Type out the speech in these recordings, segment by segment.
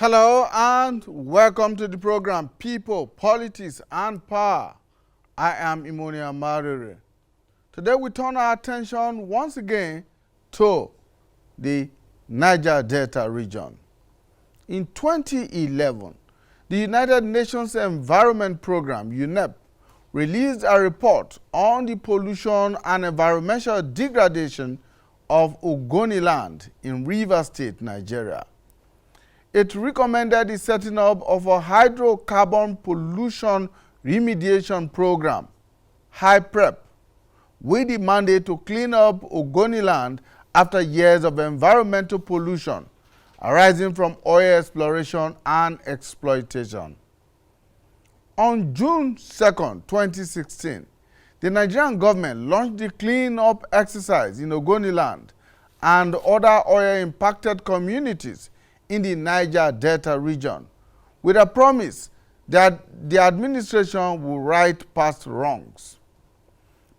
Hello and welcome to the program People, Politics and Power. I am Imonia Marere. Today we turn our attention once again to the Niger Delta region. In 2011, the United Nations Environment Program, UNEP, released a report on the pollution and environmental degradation of Ogoni land in Rivers State, Nigeria. It recommended the setting up of a hydrocarbon pollution remediation program, Hyprep, with the mandate to clean up Ogoni land after years of environmental pollution arising from oil exploration and exploitation. On June 2, 2016, the Nigerian government launched the clean-up exercise in Ogoni land and other oil-impacted communities in the Niger Delta region, with a promise that the administration will right past wrongs.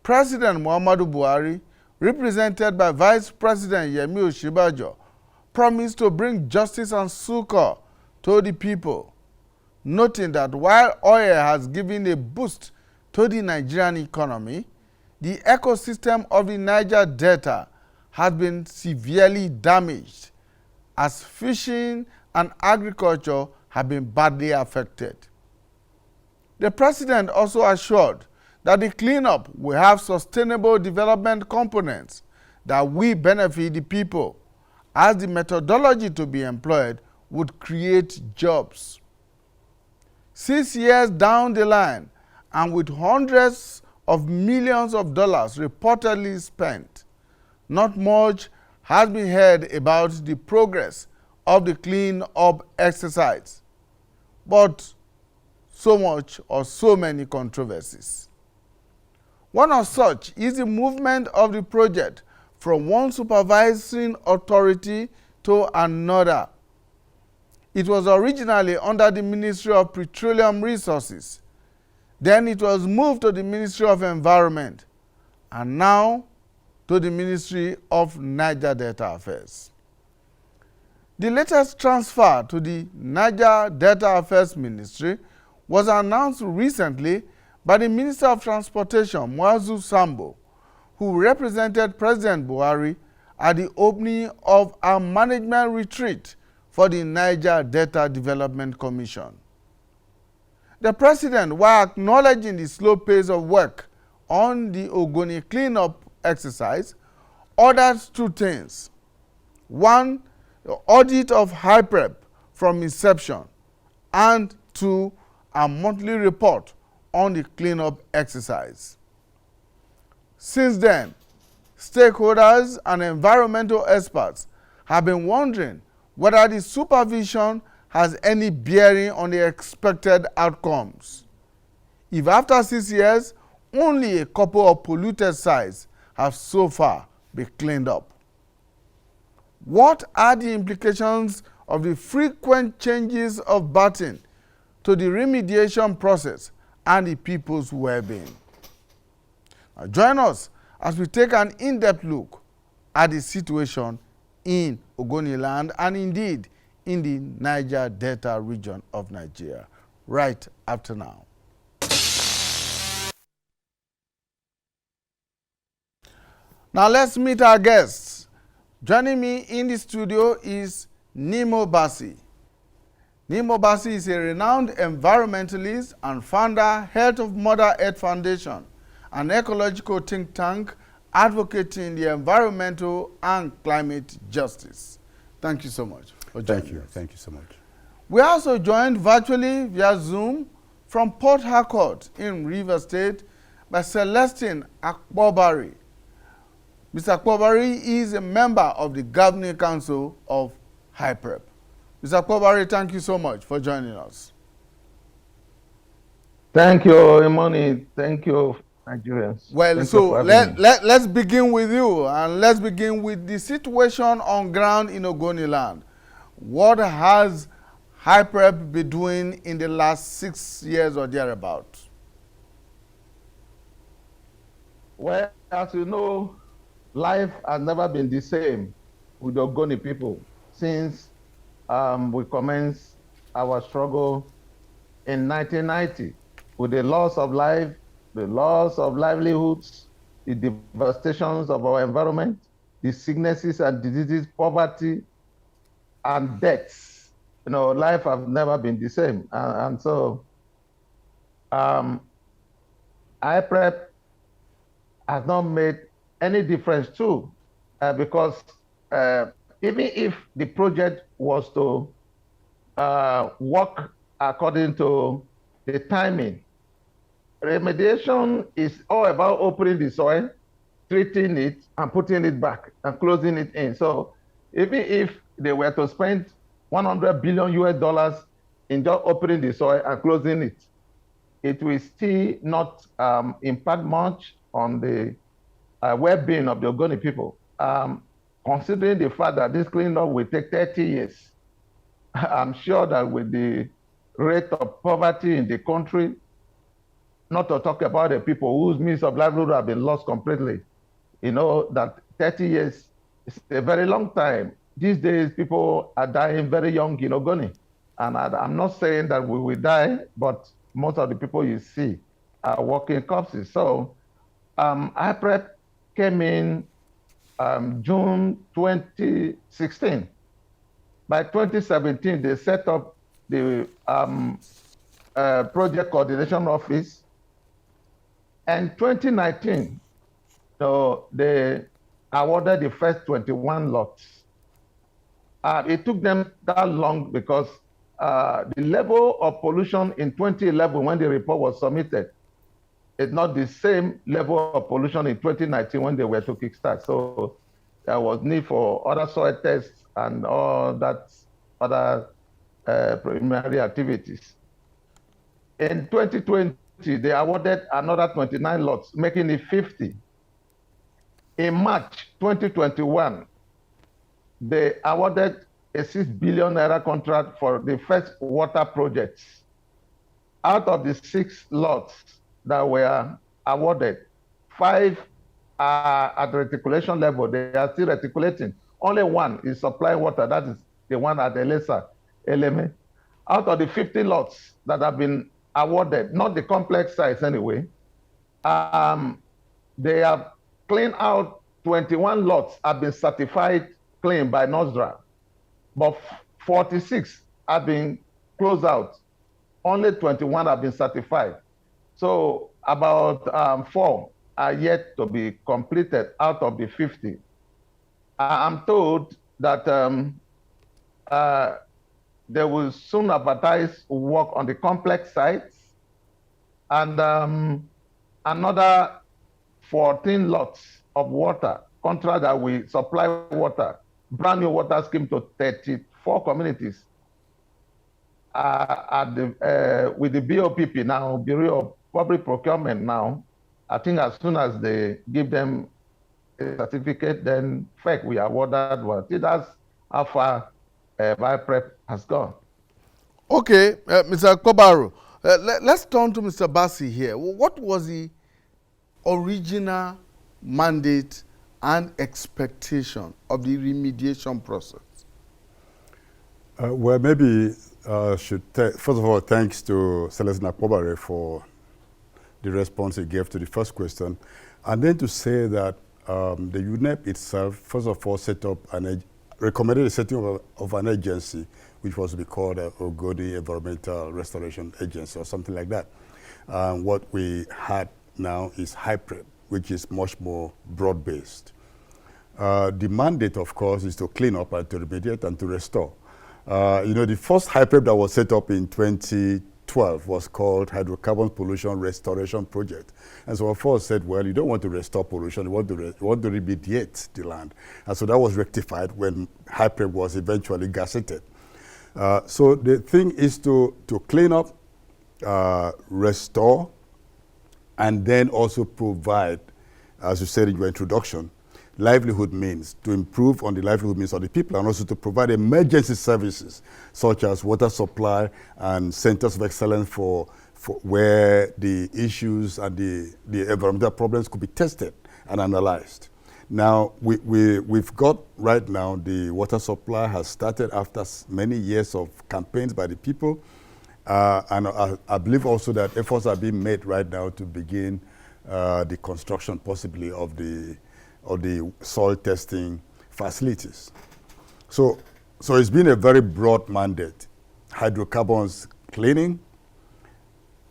President Muhammadu Buhari, represented by Vice President Yemi Osinbajo, promised to bring justice and succor to the people, noting that while oil has given a boost to the Nigerian economy, the ecosystem of the Niger Delta has been severely damaged, as fishing and agriculture have been badly affected. The president also assured that the cleanup will have sustainable development components that will benefit the people, as the methodology to be employed would create jobs. 6 years down the line, and with hundreds of millions of dollars reportedly spent, not much has been heard about the progress of the clean-up exercise, but so much or so many controversies. One of such is the movement of the project from one supervising authority to another. It was originally under the Ministry of Petroleum Resources. Then it was moved to the Ministry of Environment, and now to the Ministry of Niger Delta Affairs. The latest transfer to the Niger Delta Affairs Ministry was announced recently by the Minister of Transportation, Muazu Sambo, who represented President Buhari at the opening of a management retreat for the Niger Delta Development Commission. The president, while acknowledging the slow pace of work on the Ogoni cleanup exercise, ordered two things. One, the audit of Hyprep from inception, and two, a monthly report on the cleanup exercise. Since then, stakeholders and environmental experts have been wondering whether the supervision has any bearing on the expected outcomes. If after 6 years, only a couple of polluted sites have so far been cleaned up. What are the implications of the frequent changes of baton to the remediation process and the people's well-being? Now join us as we take an in-depth look at the situation in Ogoni land and indeed in the Niger Delta region of Nigeria right after now. Now let's meet our guests. Joining me in the studio is Nimo Basi. Nimo Basi is a renowned environmentalist and founder, head of Mother Earth Foundation, an ecological think tank advocating the environmental and climate justice. Thank you so much for joining us. Thank you so much. We are also joined virtually via Zoom from Port Harcourt in Rivers State by Celestine Akpobari. Mr. Akpobari is a member of the Governing Council of Hyprep. Mr. Akpobari, thank you so much for joining us. Thank you, Imani. Thank you, Nigerians. Well, Thank so let's begin with you, and let's begin with the situation on ground in Ogoni land. What has Hyprep been doing in the last 6 years or thereabouts? Well, as you know, life has never been the same with the Ogoni people since we commenced our struggle in 1990 with the loss of life, the loss of livelihoods, the devastations of our environment, the sicknesses and diseases, poverty, and deaths. Life has never been the same. And so Hyprep has not made any difference too, because even if the project was to work according to the timing, remediation is all about opening the soil, treating it, and putting it back and closing it in. So even if they were to spend $100 billion in just opening the soil and closing it, it will still not impact much on the well-being of the Ogoni people. Considering the fact that this cleanup will take 30 years, I'm sure that with the rate of poverty in the country, not to talk about the people whose means of livelihood have been lost completely, that 30 years is a very long time. These days, people are dying very young in Ogoni. And I'm not saying that we will die, but most of the people you see are walking corpses. So Hyprep came in June 2016. By 2017, they set up the Project Coordination Office. And 2019, so they awarded the first 21 lots. It took them that long because the level of pollution in 2011 when the report was submitted is not the same level of pollution in 2019 when they were to kickstart. So there was need for other soil tests and all that other preliminary activities. In 2020, they awarded another 29 lots, making it 50. In March 2021, they awarded a $6 billion contract for the first water projects. Out of the 6 lots that were awarded, 5 are at reticulation level. They are still reticulating. Only 1 is supplying water. That is the one at Elesa, Eleme. Out of the 50 lots that have been awarded, not the complex sites anyway, they have cleaned out 21 lots have been certified clean by NOSDRA, but 46 have been closed out. Only 21 have been certified. So about 4 are yet to be completed out of the 50. I'm told that they will soon advertise work on the complex sites, and another 14 lots of water contract that we supply water, brand new water scheme to 34 communities with the BOPP now, Bureau of Public Procurement now. I think as soon as they give them a certificate, then FEC we award that one. That's how far Hyprep has gone. Okay, Mr. Kobaru, let's turn to Mr. Bassi here. What was the original mandate and expectation of the remediation process? Well, maybe should first of all, thanks to Celestina Kobaru for the response he gave to the first question, and then to say that the UNEP itself, first of all, recommended the setting of an agency, which was to be called Ogoni Environmental Restoration Agency or something like that. What we had now is Hyprep, which is much more broad-based. The mandate, of course, is to clean up and to remediate and to restore. The first Hyprep that was set up in 2012 was called Hydrocarbon Pollution Restoration Project. And so, of course, said, well, you don't want to restore pollution, you want to remediate the land. And so that was rectified when Hyprep was eventually gazetted. So the thing is to clean up, restore, and then also provide, as you said in your introduction, livelihood means, to improve on the livelihood means of the people, and also to provide emergency services such as water supply and centers of excellence for where the issues and the environmental problems could be tested and analyzed. Now, we've got right now the water supply has started after many years of campaigns by the people. And I believe also that efforts are being made right now to begin the construction possibly of the soil testing facilities. So it's been a very broad mandate. Hydrocarbons cleaning,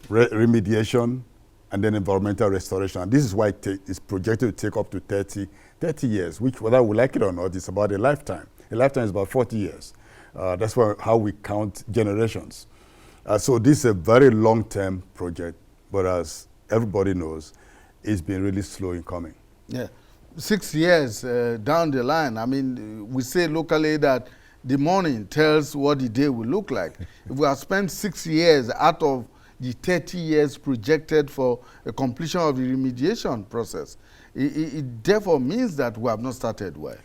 remediation, and then environmental restoration. And this is why it's projected to take up to 30 years, which whether we like it or not, it's about a lifetime. A lifetime is about 40 years. That's how we count generations. So this is a very long-term project, but as everybody knows, it's been really slow in coming. Yeah, 6 years down the line, I mean, we say locally that the morning tells what the day will look like. If we have spent 6 years out of the 30 years projected for a completion of the remediation process, it therefore means that we have not started well.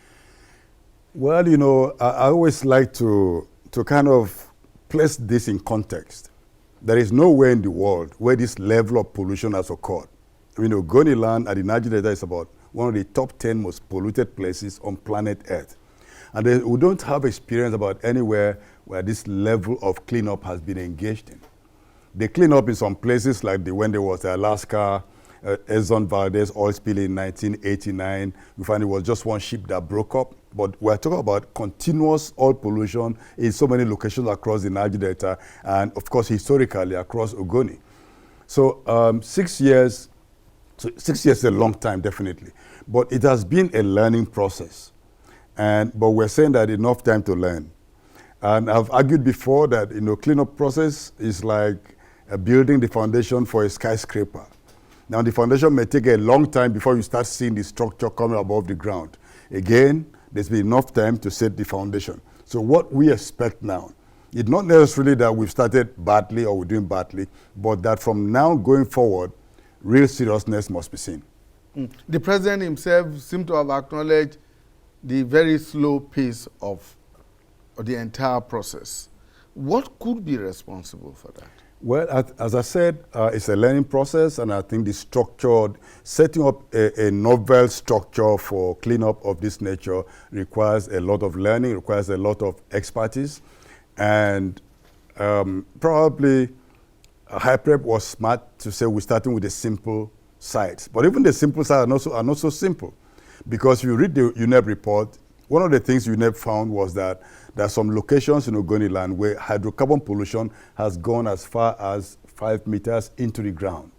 Well, you know, I always like to kind of place this in context. There is nowhere in the world where this level of pollution has occurred. I mean, Ogoni land at the Nigerian Delta is about one of the top 10 most polluted places on planet Earth. And we don't have experience about anywhere where this level of cleanup has been engaged in. They clean up in some places like when there was the Alaska, Exxon Valdez oil spill in 1989. We find it was just one ship that broke up. But we're talking about continuous oil pollution in so many locations across the Niger Delta and, of course, historically across Ogoni. So 6 years, 6 years is a long time, definitely. But it has been a learning process. But we're saying that enough time to learn. And I've argued before that, you know, cleanup process is like building the foundation for a skyscraper. Now, the foundation may take a long time before you start seeing the structure coming above the ground. Again, there's been enough time to set the foundation. So what we expect now, it's not necessarily that we've started badly or we're doing badly, but that from now going forward, real seriousness must be seen. The president himself seemed to have acknowledged the very slow pace of the entire process. What could be responsible for that? Well, as I said, it's a learning process, and I think the setting up a novel structure for cleanup of this nature requires a lot of learning, requires a lot of expertise, and probably Hyprep was smart to say we're starting with the simple sites. But even the simple sites are not so simple, because if you read the UNEP report, one of the things UNEP found was that there are some locations in Ogoni land where hydrocarbon pollution has gone as far as 5 meters into the ground.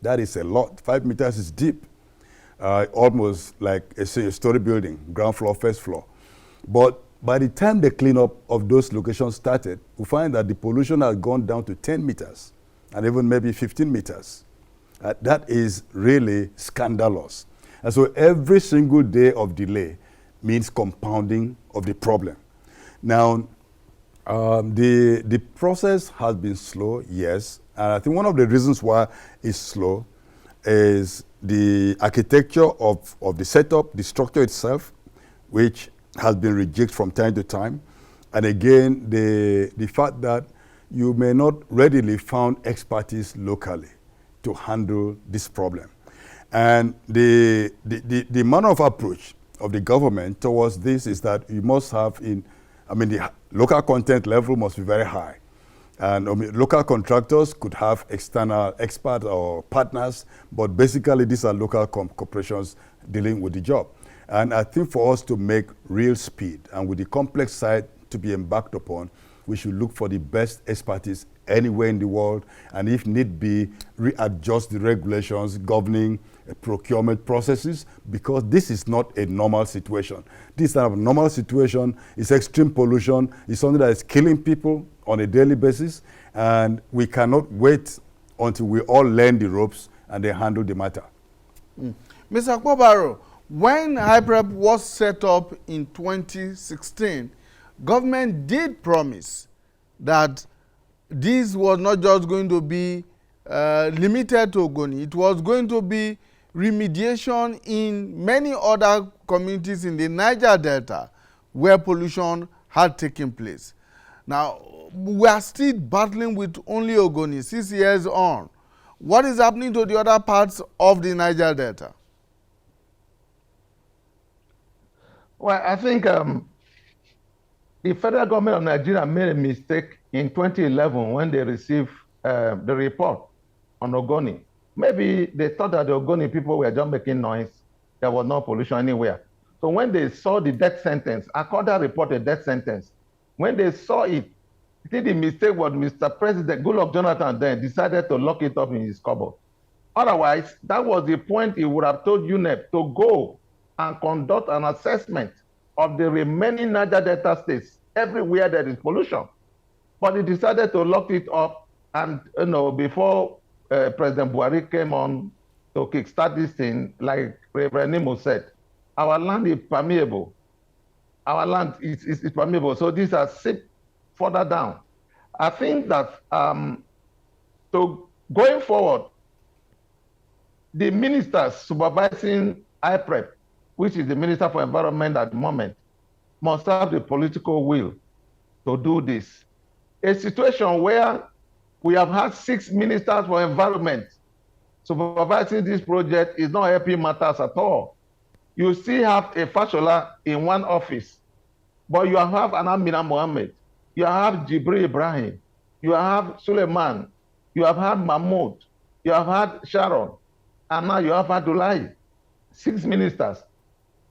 That is a lot. 5 meters is deep, almost like a story building, ground floor, first floor. But by the time the cleanup of those locations started, we find that the pollution has gone down to 10 meters and even maybe 15 meters. That is really scandalous. And so every single day of delay means compounding of the problem. Now, the process has been slow, yes. And I think one of the reasons why it's slow is the architecture of the setup, the structure itself, which has been rejected from time to time. And again, the fact that you may not readily find expertise locally to handle this problem. And the manner of approach of the government towards this is that you must have the local content level must be very high. And local contractors could have external experts or partners, but basically these are local corporations dealing with the job. And I think for us to make real speed and with the complex side to be embarked upon, we should look for the best expertise anywhere in the world, and if need be, readjust the regulations governing procurement processes, because this is not a normal situation. This type of normal situation is extreme pollution, is something that is killing people on a daily basis, and we cannot wait until we all learn the ropes and they handle the matter. Mr. Kobaro, when Hyprep was set up in 2016, government did promise that this was not just going to be limited to Ogoni. It was going to be remediation in many other communities in the Niger Delta where pollution had taken place. Now, we are still battling with only Ogoni 6 years on. What is happening to the other parts of the Niger Delta? Well, I think the federal government of Nigeria made a mistake in 2011 when they received the report on Ogoni. Maybe they thought that the Ogoni people were just making noise. There was no pollution anywhere. So when they saw the death sentence, I called that report a death sentence. When they saw it, I think the mistake was Mr. President Goodluck Jonathan then decided to lock it up in his cupboard. Otherwise, that was the point he would have told UNEP to go and conduct an assessment of the remaining Niger Delta states everywhere there is pollution. But he decided to lock it up, and before President Buhari came on to kickstart this thing, like Reverend Nimo said, our land is permeable. Our land is permeable. So these are sip further down. I think that so going forward, the ministers supervising Hyprep, which is the Minister for Environment at the moment, must have the political will to do this. A situation where we have had 6 ministers for environment supervising this project is not helping matters at all. You still have a Fashola in one office, but you have an Amina Mohammed, you have Jibril Ibrahim, you have Suleiman, you have had Mahmoud, you have had Sharon, and now you have Abdullahi. 6 ministers.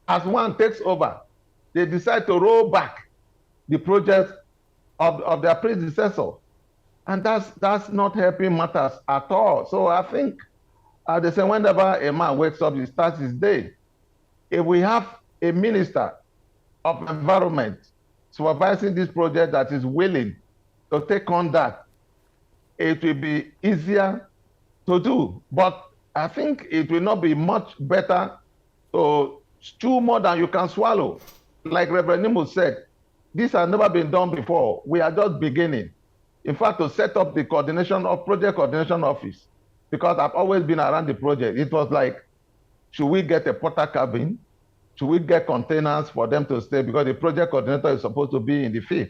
As one takes over, they decide to roll back the project of their predecessor. And that's not helping matters at all. So I think they say whenever a man wakes up, he starts his day. If we have a minister of environment supervising this project that is willing to take on that, it will be easier to do. But I think it will not be much better to chew more than you can swallow. Like Reverend Nimo said, this has never been done before. We are just beginning. In fact, to set up the project coordination office, because I've always been around the project, it was like, should we get a porter cabin? Should we get containers for them to stay? Because the project coordinator is supposed to be in the field.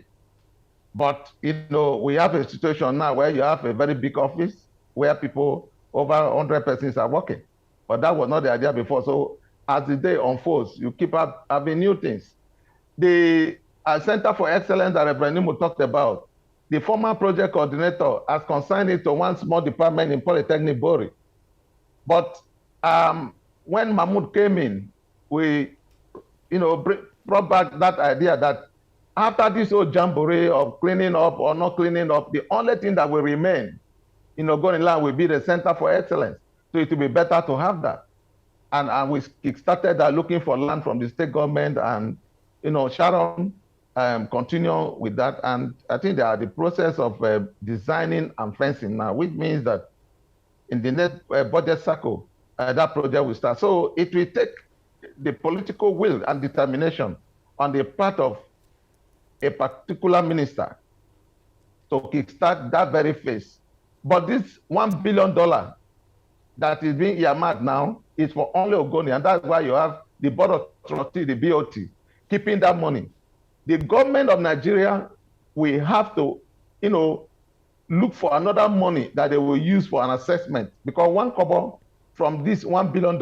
But we have a situation now where you have a very big office where people, over 100 persons are working. But that was not the idea before. So as the day unfolds, you keep having new things. The Center for Excellence that Reverend Nimo talked about, the former project coordinator has consigned it to one small department in Polytechnic Bori. But when Mahmoud came in, we brought back that idea that after this whole jamboree of cleaning up or not cleaning up, the only thing that will remain in Ogoni land will be the Center for Excellence. So it will be better to have that. And we started looking for land from the state government, and Sharon continue with that. And I think they are the process of designing and fencing now, which means that in the next budget cycle, that project will start. So it will take the political will and determination on the part of a particular minister to kickstart that very phase. But this $1 billion that is being earmarked now is for only Ogoni, and that's why you have the Board of Trustees, the BOT, keeping that money. The government of Nigeria will have to, look for another money that they will use for an assessment, because one kobo from this $1 billion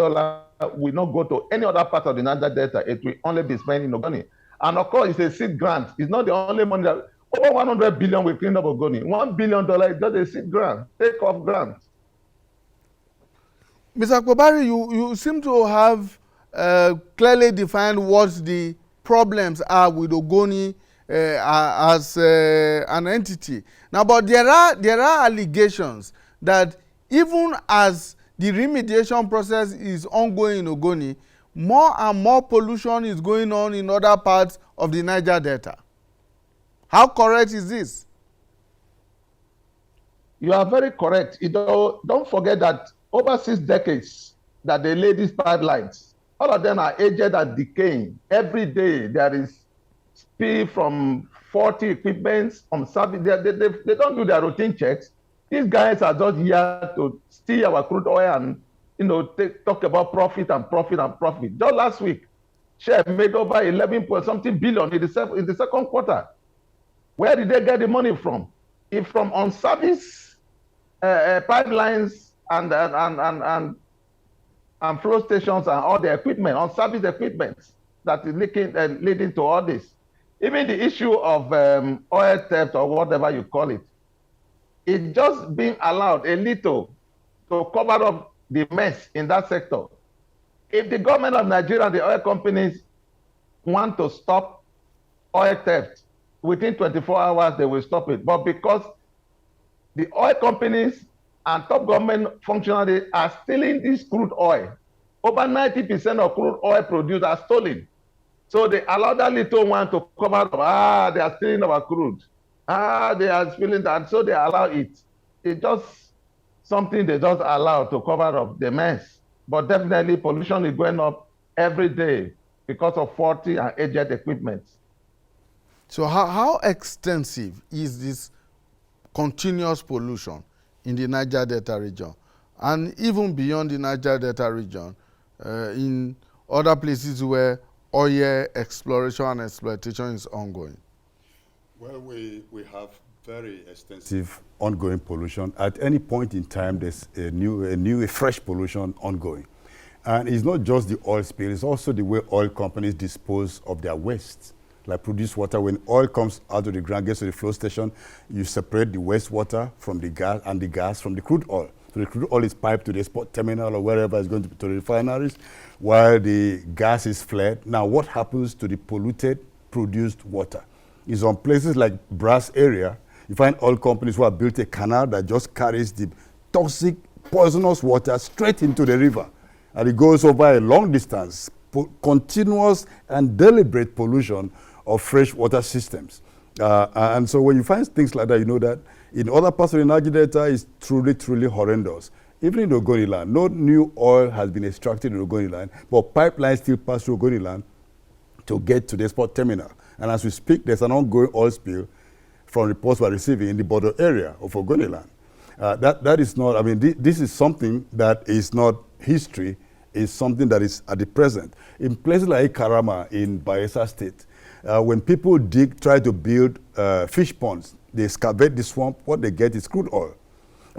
will not go to any other part of the Niger Delta. It will only be spent in Ogoni. And of course, it's a seed grant. It's not the only money that over 100 billion will clean up Ogoni. $1 billion is just a seed grant, take-off grant. Mr. Kobari, you seem to have clearly defined what the problems are with Ogoni as an entity. Now, but there are allegations that even as the remediation process is ongoing in Ogoni, more and more pollution is going on in other parts of the Niger Delta. How correct is this? You are very correct. Don't forget that over 6 decades that they laid these pipelines, all of them are aged and decaying. Every day there is spill from 40 equipments on service. They don't do their routine checks. These guys are just here to steal our crude oil and talk about profit and profit and profit. Just last week, Shell made over 11-point-something billion in the second quarter. Where did they get the money from? If from on-service pipelines and flow stations and all the equipment, on-service equipment that is leading to all this. Even the issue of oil theft or whatever you call it, it's just being allowed a little to cover up the mess in that sector. If the government of Nigeria, the oil companies want to stop oil theft, within 24 hours they will stop it. But because the oil companies and top government functionaries are stealing this crude oil, over 90% of crude oil produced are stolen. So they allow that little one to come out of, they are stealing our crude. They are stealing that, so they allow it. It's just something they just allow to cover up the mess. But definitely pollution is going up every day because of faulty and aged equipment. So how extensive is this continuous pollution in the Niger Delta region, and even beyond the Niger Delta region, in other places where oil exploration and exploitation is ongoing? Well, we have very extensive ongoing pollution. At any point in time, there's a fresh pollution ongoing. And it's not just the oil spill, it's also the way oil companies dispose of their waste. Like produced water, when oil comes out of the ground, gets to the flow station, you separate the wastewater from the gas and the gas from the crude oil. So the crude oil is piped to the export terminal or wherever it's going to the refineries, while the gas is flared. Now, what happens to the polluted produced water? Is on places like Brass area, you find oil companies who have built a canal that just carries the toxic, poisonous water straight into the river. And it goes over a long distance, continuous and deliberate pollution of fresh water systems. And so when you find things like that, you know that in other parts of the Niger Delta, it's truly, truly horrendous. Even in the Ogoni land, no new oil has been extracted in the Ogoni land, but pipelines still pass through Ogoni land to get to the export terminal. And as we speak, there's an ongoing oil spill from reports we're receiving in the border area of Ogoni land. That is not, I mean, this is something that is not history, it's something that is at the present. In places like Karama in Bayelsa State, when people try to build fish ponds, they excavate the swamp, what they get is crude oil.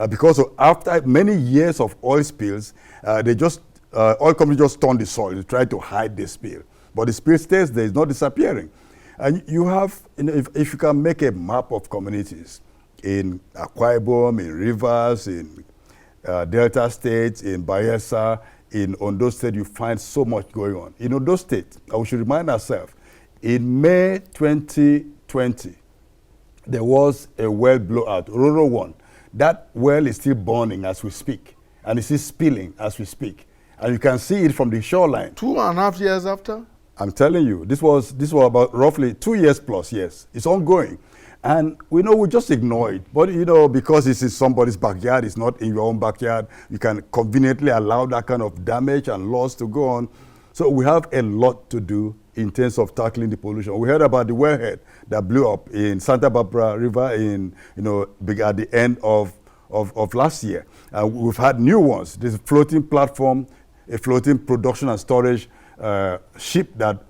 Because after many years of oil spills, oil companies just turn the soil to try to hide the spill. But the spill stays there, it's not disappearing. And you have, if you can make a map of communities in Akwa Ibom, in Rivers, in Delta States, in Bayelsa, in Ondo State, you find so much going on. In Ondo State, we should remind ourselves, in May 2020, there was a well blowout, Roro 1. That well is still burning as we speak, and it's still spilling as we speak. And you can see it from the shoreline. 2.5 years after? I'm telling you, this was about roughly 2 years plus, yes. It's ongoing. And we just ignore it. But, because this is somebody's backyard, it's not in your own backyard, you can conveniently allow that kind of damage and loss to go on. So we have a lot to do in terms of tackling the pollution. We heard about the wellhead that blew up in Santa Barbara River at the end of last year. We've had new ones. There's a floating platform, a floating production and storage ship that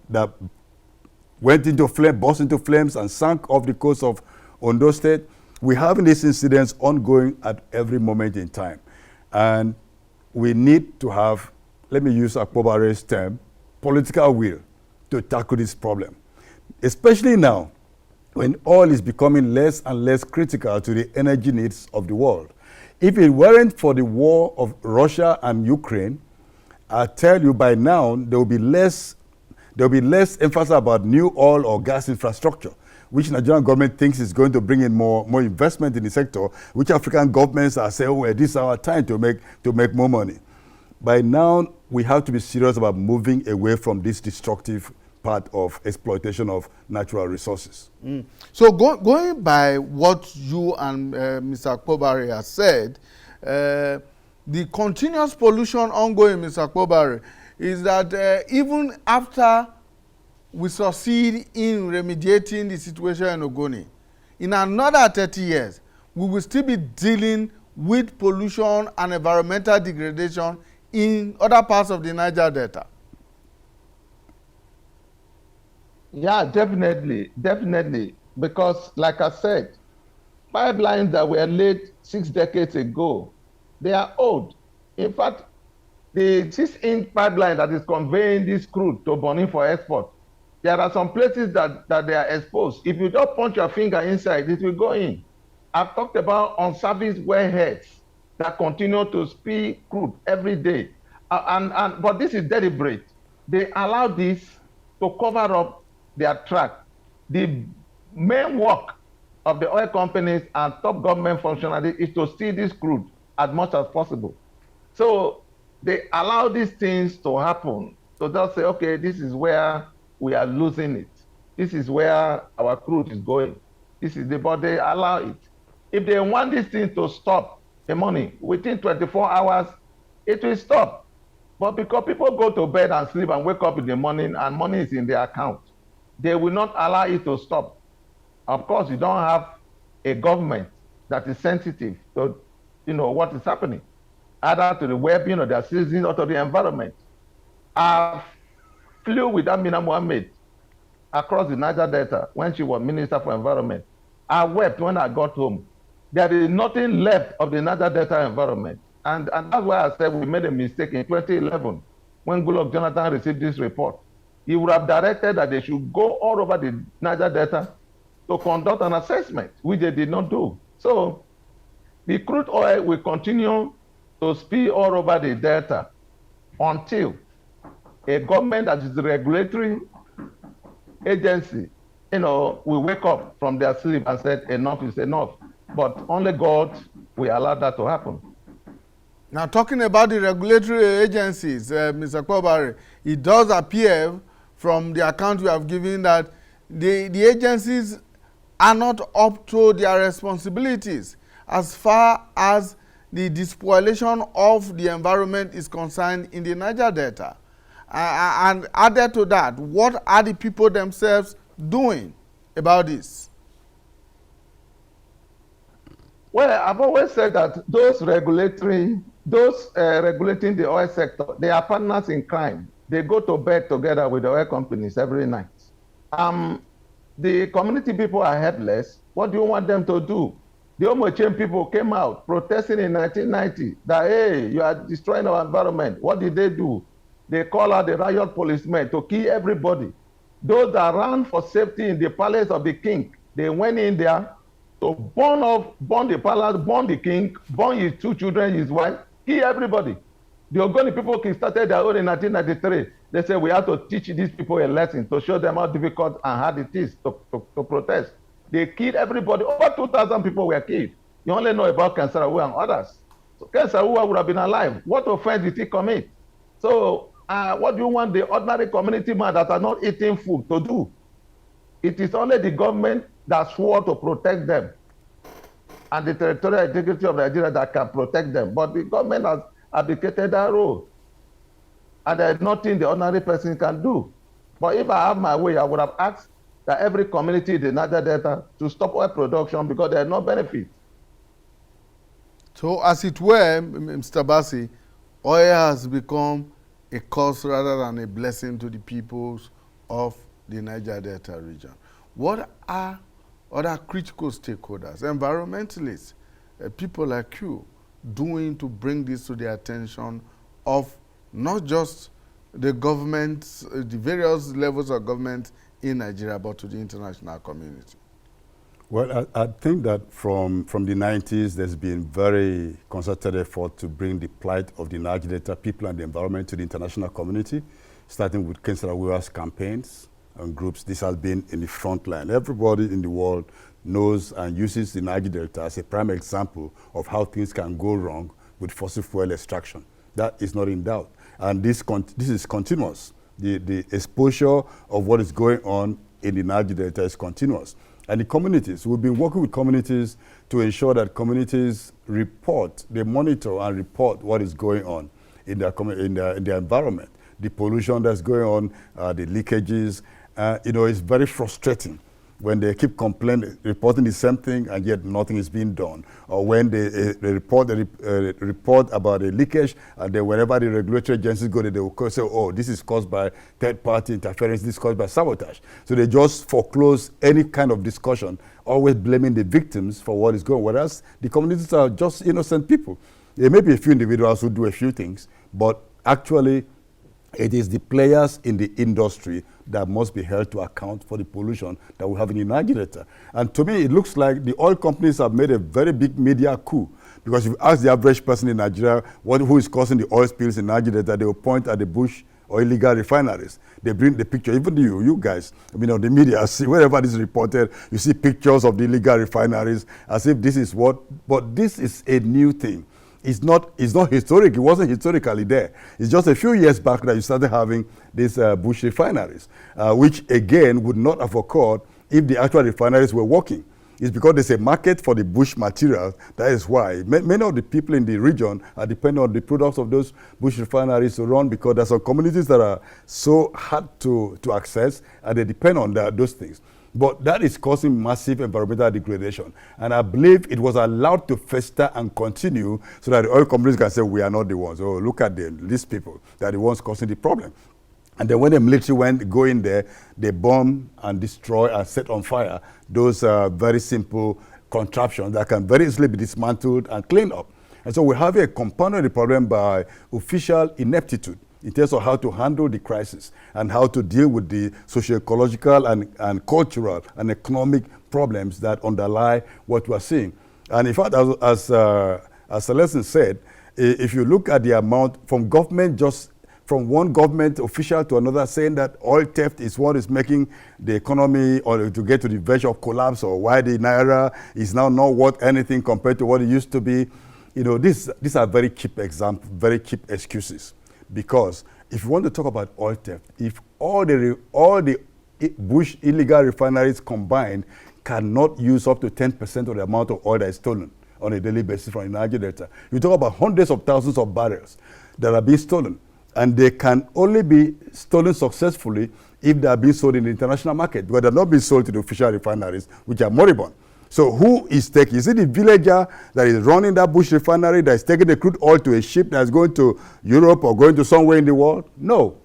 went into flame, burst into flames and sank off the coast of Ondo State. We're having these incidents ongoing at every moment in time. And we need to have, let me use Akpobare's term, political will to tackle this problem. Especially now, when oil is becoming less and less critical to the energy needs of the world. If it weren't for the war of Russia and Ukraine, I tell you by now, there will be less emphasis about new oil or gas infrastructure, which Nigerian government thinks is going to bring in more investment in the sector, which African governments are saying, this is our time to make more money. By now, we have to be serious about moving away from this destructive part of exploitation of natural resources. So going by what you and Mr. Akpobare have said, the continuous pollution ongoing, Mr. Akpobare, is that even after we succeed in remediating the situation in Ogoni, in another 30 years, we will still be dealing with pollution and environmental degradation in other parts of the Niger Delta. Yeah, definitely. Because, like I said, pipelines that were laid 6 decades ago, they are old. In fact, the 6-inch pipeline that is conveying this crude to Benin for export, there are some places that they are exposed. If you just punch your finger inside, it will go in. I've talked about unserviced wellheads that continue to spill crude every day. But this is deliberate. They allow this to cover up their track. The main work of the oil companies and top government functionaries is to steal this crude as much as possible. So they allow these things to happen. So they'll say, okay, this is where we are losing it. This is where our crude is going. But they allow it. If they want this thing to stop, the money, within 24 hours, it will stop. But because people go to bed and sleep and wake up in the morning and money is in their account, they will not allow it to stop. Of course, you don't have a government that is sensitive to, what is happening, either to the well-being of their citizens or to the environment. I flew with Amina Mohammed across the Niger Delta when she was Minister for Environment. I wept when I got home. There is nothing left of the Niger Delta environment. And that's why I said we made a mistake in 2011 when Goodluck Jonathan received this report. He would have directed that they should go all over the Niger Delta to conduct an assessment, which they did not do. So the crude oil will continue to spill all over the Delta until a government that is a regulatory agency, will wake up from their sleep and say enough is enough. But only God will allow that to happen. Now, talking about the regulatory agencies, Mr. Kobari, it does appear from the account you have given that the agencies are not up to their responsibilities as far as the despoilation of the environment is concerned in the Niger Delta. And added to that, what are the people themselves doing about this? Well, I've always said that those regulating the oil sector, they are partners in crime. They go to bed together with the oil companies every night. The community people are helpless. What do you want them to do? The Omochen people came out protesting in 1990 that, hey, you are destroying our environment. What did they do? They call out the riot policemen to kill everybody. Those that ran for safety in the palace of the king, they went in there to burn the palace, burn the king, burn his 2 children, his wife, kill everybody. The Ogoni people started their own in 1993. They said we have to teach these people a lesson to show them how difficult and hard it is to protest. They killed everybody. Over 2,000 people were killed. You only know about Kansarawu and others. So Kansarawu would have been alive. What offense did he commit? So what do you want the ordinary community man that are not eating food to do? It is only the government that swore to protect them and the territorial integrity of Nigeria that can protect them. But the government has abdicated that role. And there's nothing the ordinary person can do. But if I have my way, I would have asked that every community in the Niger Delta to stop oil production because there are no benefits. So, as it were, Mr. Bassi, oil has become a curse rather than a blessing to the peoples of the Niger Delta region. What are other critical stakeholders, environmentalists, people like you, doing to bring this to the attention of not just the governments, the various levels of government in Nigeria, but to the international community? Well, I think that from the 90s, there's been very concerted effort to bring the plight of the Niger Delta people and the environment to the international community, starting with Kensarawiwa's campaigns and groups. This has been in the front line. Everybody in the world knows and uses the Niger Delta as a prime example of how things can go wrong with fossil fuel extraction. That is not in doubt. And this is continuous. The exposure of what is going on in the Niger Delta is continuous. And the communities, we've been working with communities to ensure that communities report, they monitor and report what is going on in their environment. The pollution that's going on, the leakages, it's very frustrating when they keep complaining, reporting the same thing, and yet nothing is being done. Or when they report about a leakage, and then whenever the regulatory agencies go there, they will say, oh, this is caused by third-party interference, this is caused by sabotage. So they just foreclose any kind of discussion, always blaming the victims for what is going on, whereas the communities are just innocent people. There may be a few individuals who do a few things, but actually it is the players in the industry that must be held to account for the pollution that we have in the Niger Delta. And to me, it looks like the oil companies have made a very big media coup, because if you ask the average person in Nigeria who is causing the oil spills in Niger Delta, they will point at the bush or illegal refineries. They bring the picture, even you guys, I mean, on the media, see wherever this is reported, you see pictures of the illegal refineries as if this is what, but this is a new thing. It's not historic. It wasn't historically there. It's just a few years back that you started having these bush refineries, which again would not have occurred if the actual refineries were working. It's because there's a market for the bush materials. That is why many of the people in the region are dependent on the products of those bush refineries to run, because there's some communities that are so hard to access, and they depend on those things. But that is causing massive environmental degradation. And I believe it was allowed to fester and continue so that the oil companies can say, we are not the ones. Oh, look at these people. They are the ones causing the problem. And then when the military go in there, they bomb and destroy and set on fire those very simple contraptions that can very easily be dismantled and cleaned up. And so we have a compounded the problem by official ineptitude in terms of how to handle the crisis and how to deal with the socio-ecological and cultural and economic problems that underlie what we are seeing. And in fact, as Celestin said, if you look at the amount from government, just from one government official to another, saying that oil theft is what is making the economy or to get to the verge of collapse, or why the Naira is now not worth anything compared to what it used to be. You know, these are very cheap examples, very cheap excuses. Because if you want to talk about oil theft, if all the bush illegal refineries combined cannot use up to 10% of the amount of oil that is stolen on a daily basis from the Niger Delta, you talk about hundreds of thousands of barrels that are being stolen. And they can only be stolen successfully if they are being sold in the international market, because they're not being sold to the official refineries, which are moribund. So who is taking? Is it the villager that is running that bush refinery that is taking the crude oil to a ship that is going to Europe or going to somewhere in the world? No.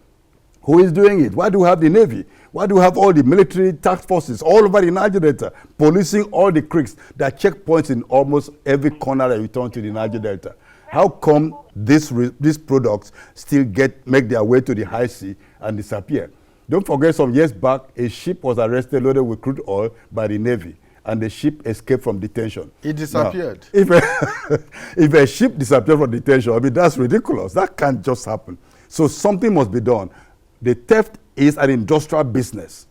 Who is doing it? Why do we have the Navy? Why do we have all the military task forces all over the Niger Delta policing all the creeks? There are checkpoints in almost every corner that you turn to the Niger Delta. How come these products still make their way to the high sea and disappear? Don't forget, some years back, a ship was arrested loaded with crude oil by the Navy, and the ship escaped from detention. It disappeared. Now, if a ship disappeared from detention, I mean, that's ridiculous. That can't just happen. So something must be done. The theft is an industrial business,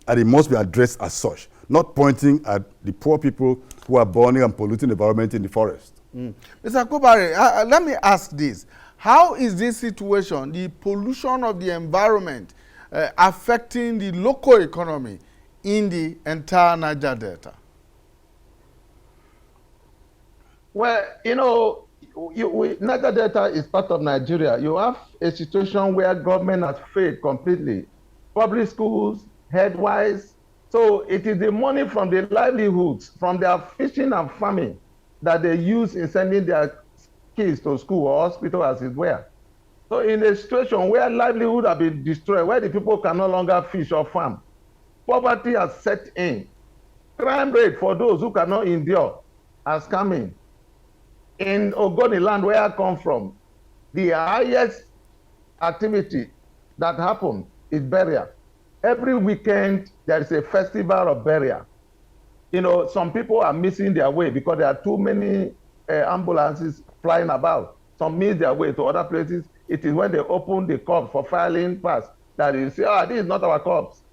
and it must be addressed as such, not pointing at the poor people who are burning and polluting the environment in the forest. Mr. Kobare, let me ask this. How is this situation, the pollution of the environment, affecting the local economy in the entire Niger Delta? Well, you know, Niger Delta is part of Nigeria. You have a situation where government has failed completely. Public schools, headwise. So it is the money from the livelihoods, from their fishing and farming, that they use in sending their kids to school or hospital, as it were. So in a situation where livelihood have been destroyed, where the people can no longer fish or farm, poverty has set in. Crime rate for those who cannot endure has come in. In Ogoni land, where I come from, the highest activity that happens is burial. Every weekend, there is a festival of burial. You know, some people are missing their way because there are too many ambulances flying about. Some miss their way to other places. It is when they open the corpse for filing pass that you say, this is not our corpse.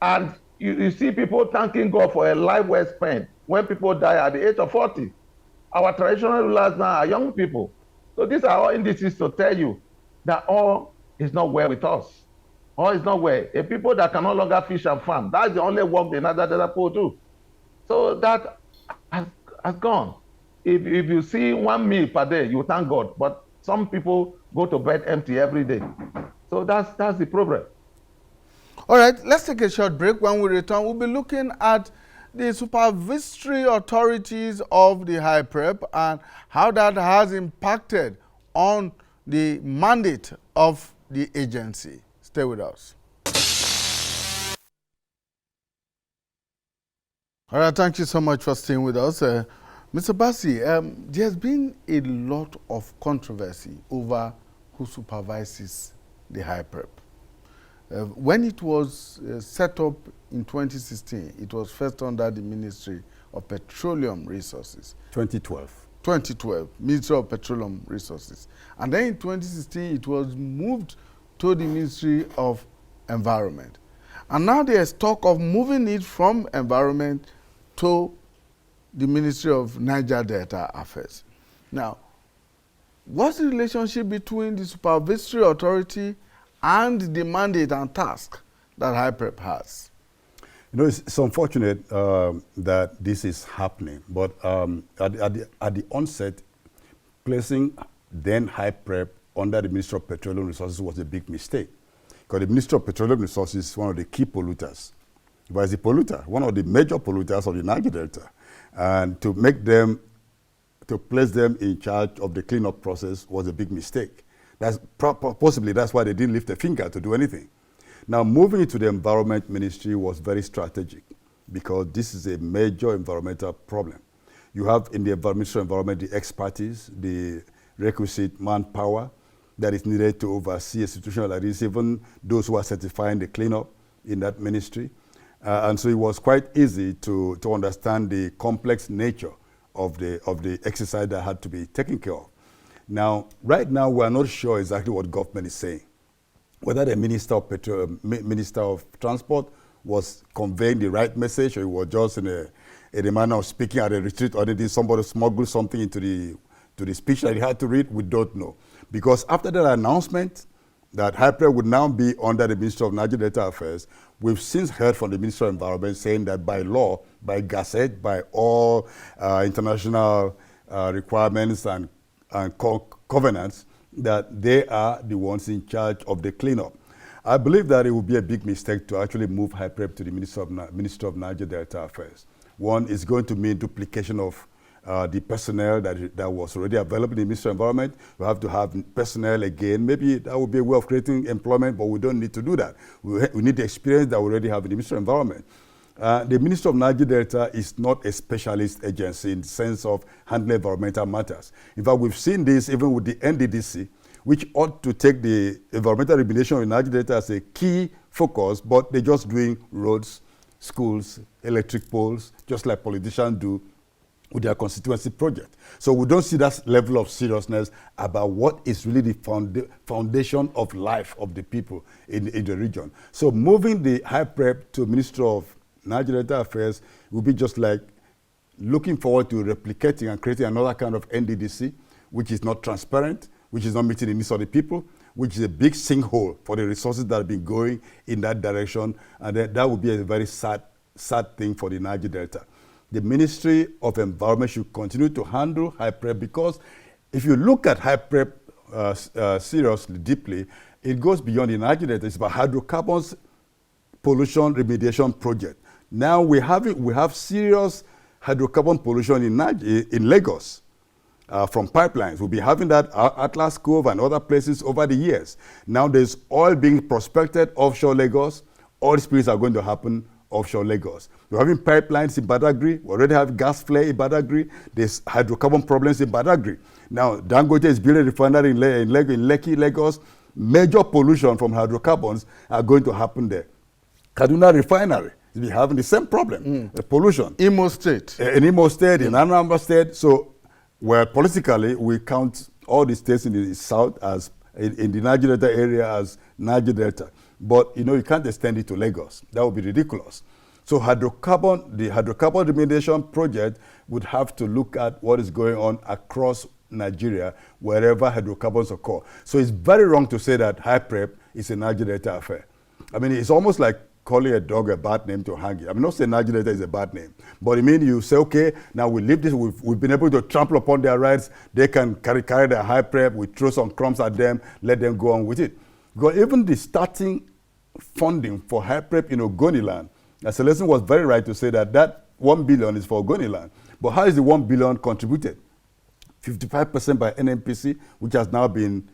And you see people thanking God for a life well spent when people die at the age of 40. Our traditional rulers now are young people. So these are all indices to tell you that all is not well with us. All is not well. A people that can no longer fish and farm, that's the only work the Niger Delta people do. So that has gone. If you see 1 meal per day, you thank God. But some people go to bed empty every day. So that's the problem. All right, let's take a short break. When we return, we'll be looking at the supervisory authorities of the Hyprep and how that has impacted on the mandate of the agency. Stay with us. All right, thank you so much for staying with us. Mr. Bassi, there's been a lot of controversy over who supervises the Hyprep. When it was set up in 2016, it was first under the Ministry of Petroleum Resources. 2012. Ministry of Petroleum Resources. And then in 2016, it was moved to the Ministry of Environment. And now there's talk of moving it from Environment to the Ministry of Niger Delta Affairs. Now, what's the relationship between the Supervisory Authority and the mandate and task that Hyprep has? You know, it's unfortunate that this is happening, but at the onset, placing then Hyprep under the Ministry of Petroleum Resources was a big mistake, because the Ministry of Petroleum Resources is one of the key polluters. It was a polluter, one of the major polluters of the Niger Delta, and to place them in charge of the cleanup process was a big mistake. Possibly that's why they didn't lift a finger to do anything. Now, moving to the Environment Ministry was very strategic, because this is a major environmental problem. You have in the Ministry of Environment the expertise, the requisite manpower that is needed to oversee a situation like this, even those who are certifying the cleanup in that ministry. And so it was quite easy to understand the complex nature of the exercise that had to be taken care of. Now, right now, we are not sure exactly what government is saying. Whether the Minister of Transport was conveying the right message, or it was just in a manner of speaking at a retreat, or did somebody smuggle something into the speech that he had to read, we don't know. Because after that announcement that Hyprep would now be under the Ministry of Niger Delta Affairs, we've since heard from the Ministry of Environment saying that by law, by gazette, by all international requirements and covenants, that they are the ones in charge of the cleanup. I believe that it would be a big mistake to actually move Hyprep to the Ministry of Niger Delta Affairs. One is going to mean duplication of the personnel that was already available in the Ministry of Environment. We have to have personnel again. Maybe that would be a way of creating employment, but we don't need to do that. We need the experience that we already have in the Ministry of Environment. The Ministry of Niger Delta is not a specialist agency in the sense of handling environmental matters. In fact, we've seen this even with the NDDC, which ought to take the environmental remediation of Niger Delta as a key focus, but they're just doing roads, schools, electric poles, just like politicians do with their constituency project. So we don't see that level of seriousness about what is really the foundation of life of the people in the region. So moving the Hyprep to Ministry of Niger Delta Affairs will be just like looking forward to replicating and creating another kind of NDDC, which is not transparent, which is not meeting the needs of the people, which is a big sinkhole for the resources that have been going in that direction, and that would be a very sad thing for the Niger Delta. The Ministry of Environment should continue to handle Hyprep, because if you look at Hyprep seriously, deeply, it goes beyond the Niger Delta. It's about hydrocarbons pollution remediation project. Now we have serious hydrocarbon pollution in Lagos from pipelines. We'll be having that at Atlas Cove and other places over the years. Now there's oil being prospected offshore Lagos. Oil spills are going to happen offshore Lagos. We're having pipelines in Badagry. We already have gas flare in Badagry. There's hydrocarbon problems in Badagry. Now Dangote is building a refinery in Lekki, Lagos. Major pollution from hydrocarbons are going to happen there. Kaduna Refinery is having the same problem, the pollution. Imo State. In Imo State, in Anambra State. So, where politically we count all the states in the south as, in the Niger Delta area as Niger Delta. But, you know, you can't extend it to Lagos. That would be ridiculous. So, the hydrocarbon remediation project would have to look at what is going on across Nigeria, wherever hydrocarbons occur. So, it's very wrong to say that Hyprep is a Niger Delta affair. I mean, it's almost like calling a dog a bad name to hang it. I'm not saying Niger Delta is a bad name, but I mean, you say, okay, now we leave this, we've been able to trample upon their rights, they can carry their Hyprep, we throw some crumbs at them, let them go on with it. Because even the starting funding for Hyprep in Ogoni land, Celestin was very right to say that 1 billion is for Ogoni land. But how is the 1 billion contributed? 55% by NNPC, which has now been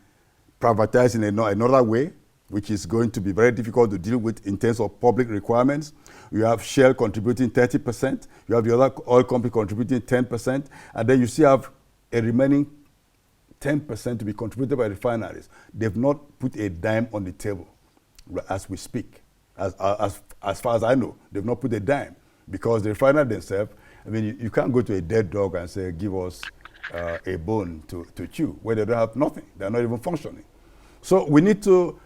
privatized in another way, which is going to be very difficult to deal with in terms of public requirements. You have Shell contributing 30%, you have the other oil company contributing 10%, and then you still have a remaining 10% to be contributed by refineries. They've not put a dime on the table as we speak. As far as I know, they've not put a dime because the refineries themselves, I mean, you can't go to a dead dog and say, give us a bone to chew, where they don't have nothing. They're not even functioning. So we need to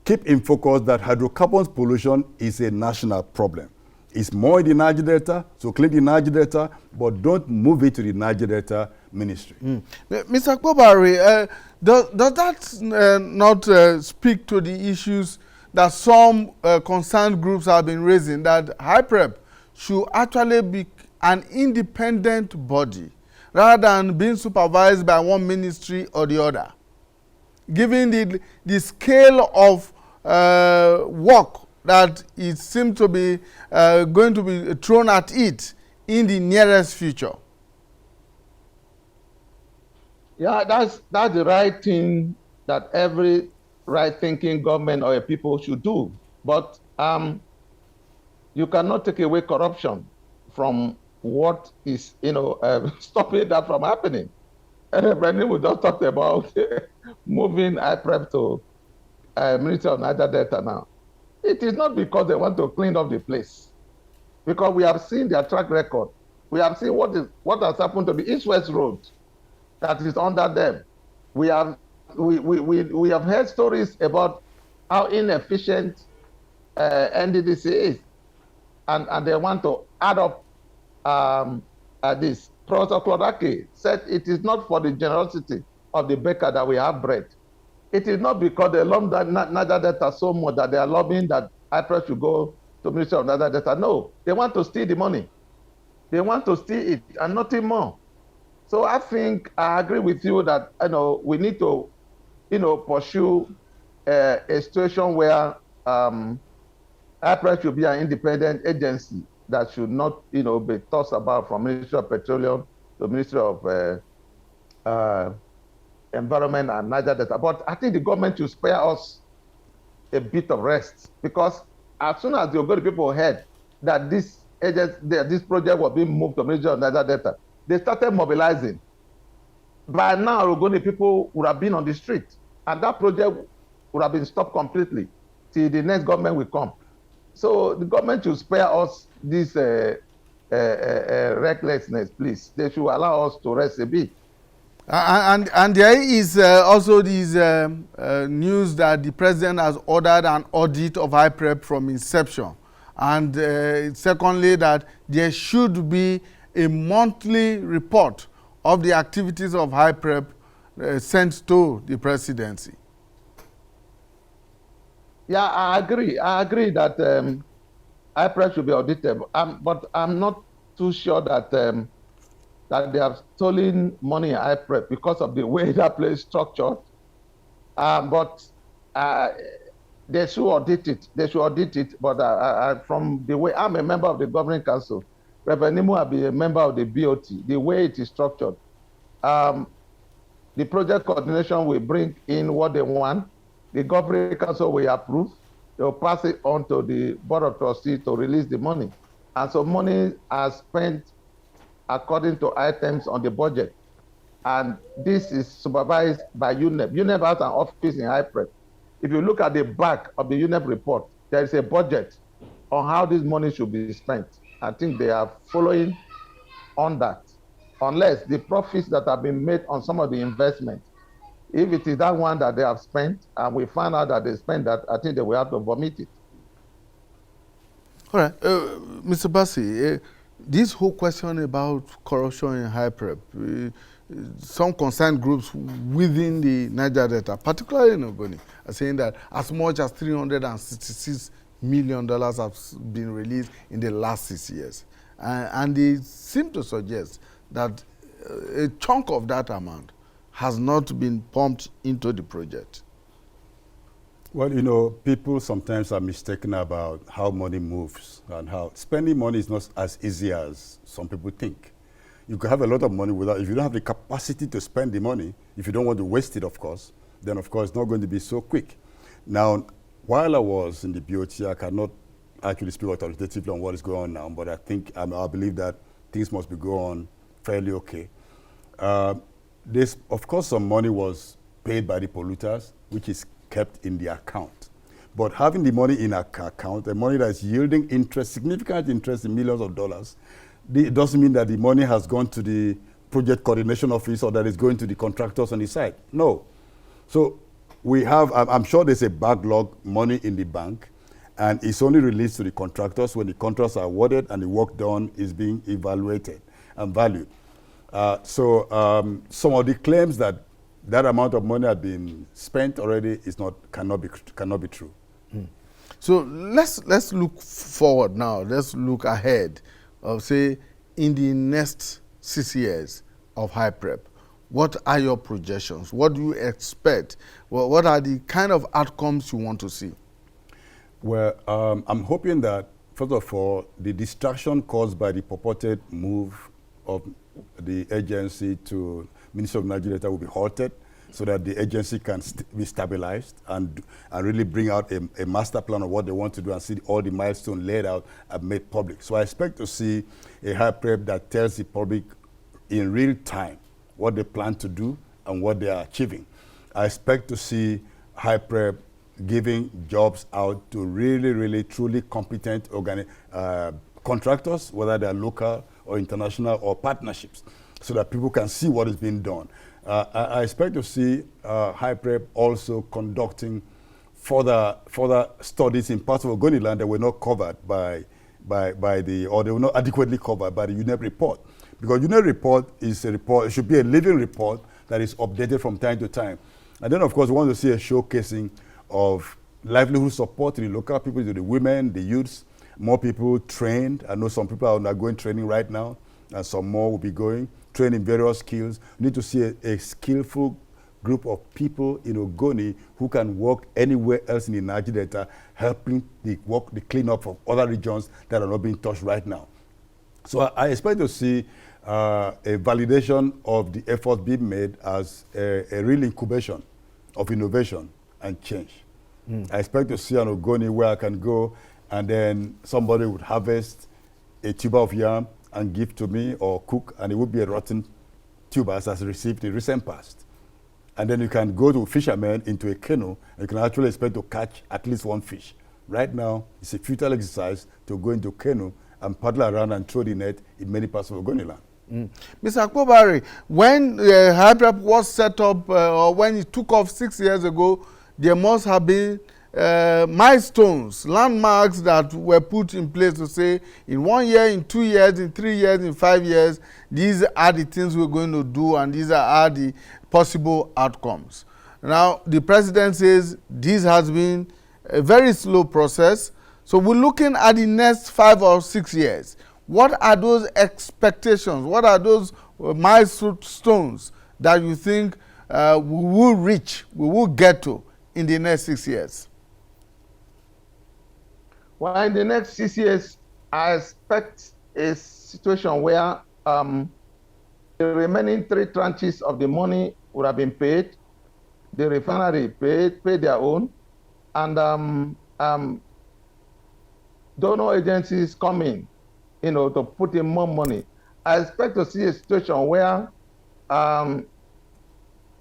keep in focus that hydrocarbons pollution is a national problem. It's more in the Niger Delta, so clean the Niger Delta, but don't move it to the Niger Delta ministry. Mr. Kobari, does that not speak to the issues that some concerned groups have been raising, that Hyprep should actually be an independent body rather than being supervised by one ministry or the other, given the scale of work that it seems to be going to be thrown at it in the nearest future? Yeah, that's the right thing that every right-thinking government or a people should do. But you cannot take away corruption from what is, stopping that from happening. Brendan, we just talked about moving Hyprep to Ministry of Niger Delta now. It is not because they want to clean up the place, because we have seen their track record. We have seen what has happened to the East-West Road that is under them. We have heard stories about how inefficient NDDC is, and they want to add up this. Professor Klodake said it is not for the generosity of the baker that we have bread. It is not because they love Niger Delta so much that they are lobbying that Hyprep should go to Ministry of Niger Delta. No, they want to steal the money. They want to steal it and nothing more. So I think I agree with you that we need to pursue a situation where Hyprep should be an independent agency that should not be tossed about from Ministry of Petroleum to Ministry of Environment and Niger Delta. But I think the government should spare us a bit of rest, because as soon as the Ogoni people heard that this project was being moved to Ministry of Niger Delta, they started mobilizing. By now, Ogoni people would have been on the street, and that project would have been stopped completely till the next government will come. So the government should spare us this recklessness, please. They should allow us to rest a bit. And there is also this news that the president has ordered an audit of Hyprep from inception. And secondly, that there should be a monthly report of the activities of Hyprep sent to the presidency. Yeah, I agree. I agree that Hyprep should be audited, but I'm not too sure that that they have stolen money in Hyprep because of the way that place is structured. But they should audit it. They should audit it. But from the way I'm a member of the governing council, Reverend Nimo will be a member of the BOT. The way it is structured, the project coordination will bring in what they want. The governing council will approve. They will pass it on to the board of trustees to release the money. And so money are spent according to items on the budget. And this is supervised by UNEP. UNEP has an office in Hyprep. If you look at the back of the UNEP report, there is a budget on how this money should be spent. I think they are following on that, unless the profits that have been made on some of the investments, if it is that one that they have spent and we find out that they spent that, I think they will have to vomit it. All right, Mr. Bassi, this whole question about corruption in Hyprep, some concerned groups within the Niger Delta, particularly in Ogoni, are saying that as much as $366 million have been released in the last 6 years. And they seem to suggest that a chunk of that amount has not been pumped into the project. Well, people sometimes are mistaken about how money moves and how spending money is not as easy as some people think. You could have a lot of money if you don't have the capacity to spend the money, if you don't want to waste it, of course, then of course it's not going to be so quick. Now, while I was in the BOT, I cannot actually speak authoritatively on what is going on now, but I think, I believe that things must be going on fairly okay. this, of course, some money was paid by the polluters, which is kept in the account. But having the money in account, the money that is yielding interest, significant interest in millions of dollars, it doesn't mean that the money has gone to the project coordination office or that it's going to the contractors on the site. No. So we have, I'm sure there's a backlog money in the bank, and it's only released to the contractors when the contracts are awarded and the work done is being evaluated and valued. Some of the claims that that amount of money had been spent already cannot be true. So let's look forward now. Let's look ahead of, say, in the next 6 years of Hyprep. What are your projections? What do you expect? What are the kind of outcomes you want to see? Well, I'm hoping that, first of all, the distraction caused by the purported move of the agency to Ministry of Nigeria will be halted, so that the agency can be stabilized and really bring out a master plan of what they want to do and see all the milestones laid out and made public. So I expect to see a Hyprep that tells the public in real time what they plan to do and what they are achieving. I expect to see Hyprep giving jobs out to really, truly competent contractors, whether they're local or international or partnerships, so that people can see what is being done. I expect to see Hyprep also conducting further studies in parts of Ogoni land that were not covered or they were not adequately covered by the UNEP report. Because UNEP report is a report, it should be a living report that is updated from time to time. And then, of course, we want to see a showcasing of livelihood support to the local people, to the women, the youths, more people trained. I know some people are undergoing training right now, and some more will be going, trained in various skills. We need to see a skillful group of people in Ogoni who can work anywhere else in the Niger Delta, helping the cleanup of other regions that are not being touched right now. So I expect to see a validation of the efforts being made as a real incubation of innovation and change. I expect to see an Ogoni where I can go and then somebody would harvest a tuber of yam and give to me or cook, and it would be a rotten tuber as received in recent past. And then you can go to fishermen into a canoe and you can actually expect to catch at least one fish. Right now, it's a futile exercise to go into a canoe and paddle around and throw the net in many parts of Ogoni land. Mr. Akpobari, when Hyprep was set up, or when it took off 6 years ago, there must have been milestones, landmarks that were put in place to say in 1 year, in 2 years, in 3 years, in 5 years, these are the things we're going to do and these are the possible outcomes. Now, the president says this has been a very slow process. So we're looking at the next 5 or 6 years. What are those expectations? What are those milestones that you think we will reach, we will get to in the next 6 years? Well, in the next 6 years, I expect a situation where the remaining 3 tranches of the money would have been paid. The refinery paid their own, and donor agencies come in, to put in more money. I expect to see a situation where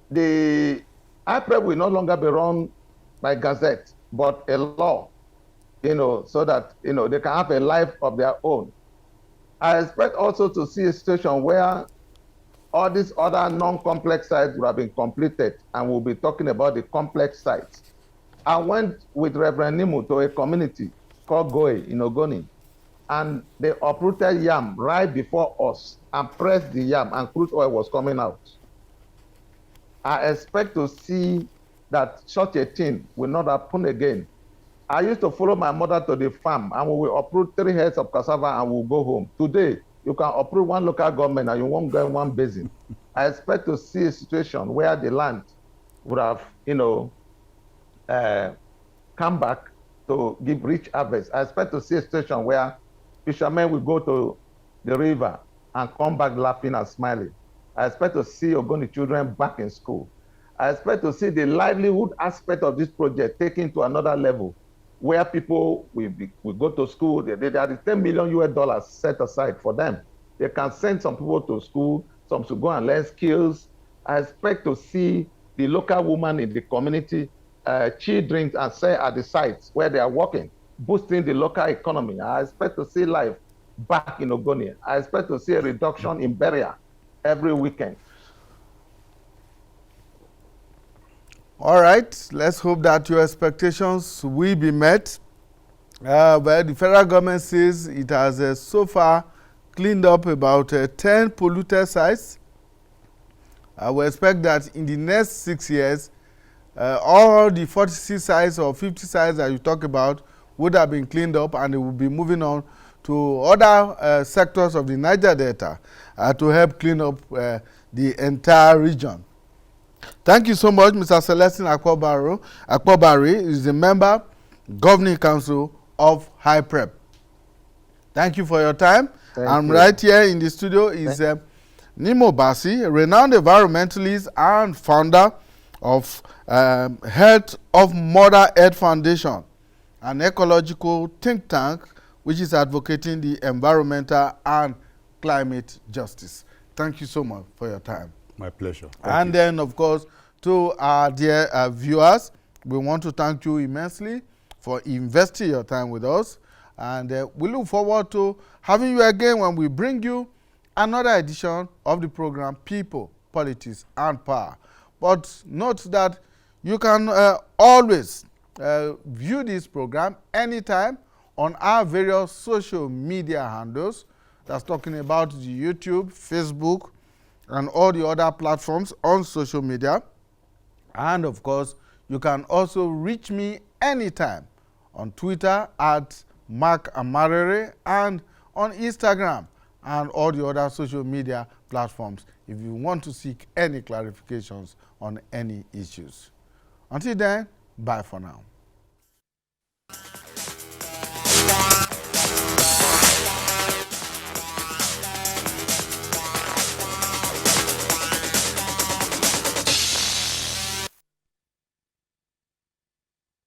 the Hyprep will no longer be run by Gazette, but a law, so that, they can have a life of their own. I expect also to see a situation where all these other non-complex sites will have been completed, and we'll be talking about the complex sites. I went with Reverend Nimu to a community called Goe in Ogoni, and they uprooted yam right before us and pressed the yam, and crude oil was coming out. I expect to see that such a thing will not happen again. I used to follow my mother to the farm, and we will uproot 3 heads of cassava and we'll go home. Today, you can uproot 1 local government and you won't get 1 basin. I expect to see a situation where the land would have, come back to give rich harvest. I expect to see a situation where fishermen will go to the river and come back laughing and smiling. I expect to see Ogoni children back in school. I expect to see the livelihood aspect of this project taken to another level, where people will go to school. There are the $10 million set aside for them. They can send some people to school, some to go and learn skills, I expect to see the local woman in the community chill drinks and sell at the sites where they are working, boosting the local economy. I expect to see life back in Ogoni. I expect to see a reduction in burial every weekend. All right, let's hope that your expectations will be met. Well, the federal government says it has so far cleaned up about 10 polluted sites. I will expect that in the next 6 years, all the 46 sites or 50 sites that you talk about would have been cleaned up, and it will be moving on to other sectors of the Niger Delta to help clean up the entire region. Thank you so much, Mr. Celestine Akpobari is the member, Governing Council of Hyprep. Thank you for your time. Thank you. Right here in the studio is Nimo Basi, a renowned environmentalist and founder of Health of Mother Earth Foundation, an ecological think tank which is advocating the environmental and climate justice. Thank you so much for your time. My pleasure. And then, of course, to our dear viewers, we want to thank you immensely for investing your time with us. And we look forward to having you again when we bring you another edition of the program, People, Politics, and Power. But note that you can always view this program anytime on our various social media handles. That's talking about the YouTube, Facebook, and all the other platforms on social media. And of course, you can also reach me anytime on Twitter at Mark Amarere and on Instagram and all the other social media platforms if you want to seek any clarifications on any issues. Until then, bye for now.